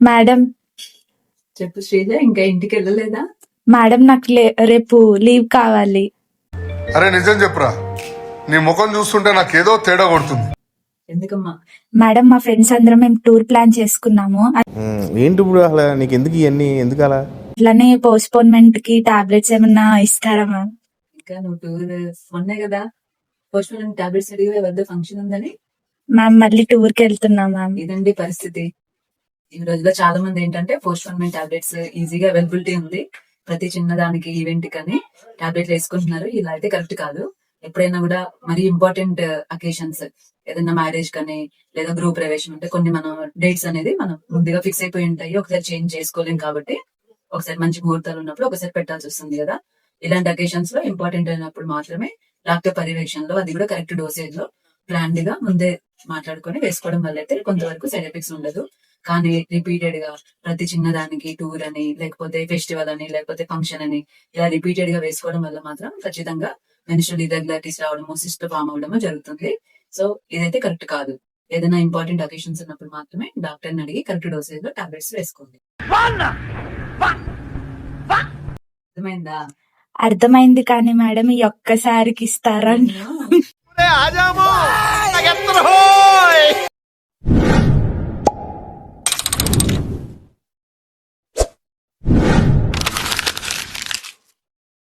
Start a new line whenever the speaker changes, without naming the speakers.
Madam
చెప్పు శ్రీజ, ఇంకా ఇంటికి వెళ్ళలేదా?
మేడం నాకు రేపు లీవ్ కావాలి.
అరే నిజం చెప్పురా, నీ ముఖం చూస్తుంటే నాకేదో తేడా కొడుతుంది.
ఎందుకమ్మా?
మేడం మా ఫ్రెండ్స్ అందరం మేము టూర్ ప్లాన్ చేసుకున్నాము.
ఏంటి ఇప్పుడు అసలు నీకు ఎందుకు ఇవన్నీ, ఎందుకు అలా?
అట్లనే పోస్ట్పోన్మెంట్ కి టాబ్లెట్స్ ఏమన్నా ఇస్తారా మ్యామ్?
ఇంకా నువ్వు టూర్ మొన్నే కదా పోస్ట్పోన్ టాబ్లెట్స్ అడిగి వద్ద ఫంక్షన్ ఉందని.
మ్యామ్ మళ్ళీ టూర్ కి వెళ్తున్నా మ్యామ్.
ఇదండి పరిస్థితి. ఈ రోజులో చాలా మంది ఏంటంటే పోస్ట్పోన్మెంట్ టాబ్లెట్స్ ఈజీగా అవైలబిలిటీ ఉంది, ప్రతి చిన్నదానికి ఈవెంట్ కానీ టాబ్లెట్లు వేసుకుంటున్నారు. ఇలా అయితే కరెక్ట్ కాదు. ఎప్పుడైనా కూడా మరి ఇంపార్టెంట్ అకేషన్స్, ఏదైనా మ్యారేజ్ కానీ లేదా గృహ ప్రవేశం ఉంటే కొన్ని మనం డేట్స్ అనేది మనం ముందుగా ఫిక్స్ అయిపోయి ఉంటాయి, ఒకసారి చేంజ్ చేసుకోలేం. కాబట్టి ఒకసారి మంచి ముహూర్తాలు ఉన్నప్పుడు ఒకసారి పెట్టాల్సి వస్తుంది కదా. ఇలాంటి అకేషన్స్ లో ఇంపార్టెంట్ అయినప్పుడు మాత్రమే డాక్టర్ పర్యవేక్షణలో, అది కూడా కరెక్ట్ డోసేజ్ లో ప్లాన్డ్ గా ముందే మాట్లాడుకొని వేసుకోవడం వల్ల అయితే కొంతవరకు సైడ్ ఎఫెక్ట్స్ ఉండదు. కానీ రిపీటెడ్ గా ప్రతి చిన్నదానికి టూర్ అని, లేకపోతే ఫెస్టివల్ అని, లేకపోతే ఫంక్షన్ అని ఇలా రిపీటెడ్ గా వేసుకోవడం వల్ల మాత్రం ఖచ్చితంగా మెన్స్ట్రువల్ ఇర్రెగ్యులారిటీస్ రావడము, సిస్ట్ ఫామ్ అవడము జరుగుతుంది. సో ఇదైతే కరెక్ట్ కాదు. ఏదైనా ఇంపార్టెంట్ అకేషన్స్ ఉన్నప్పుడు మాత్రమే డాక్టర్ని అడిగి కరెక్ట్ డోసేజ్ లో టాబ్లెట్స్ వేసుకోండి. అర్థమైందా?
అర్థమైంది కానీ మేడం ఈ ఒక్కసారికి ఇస్తారా?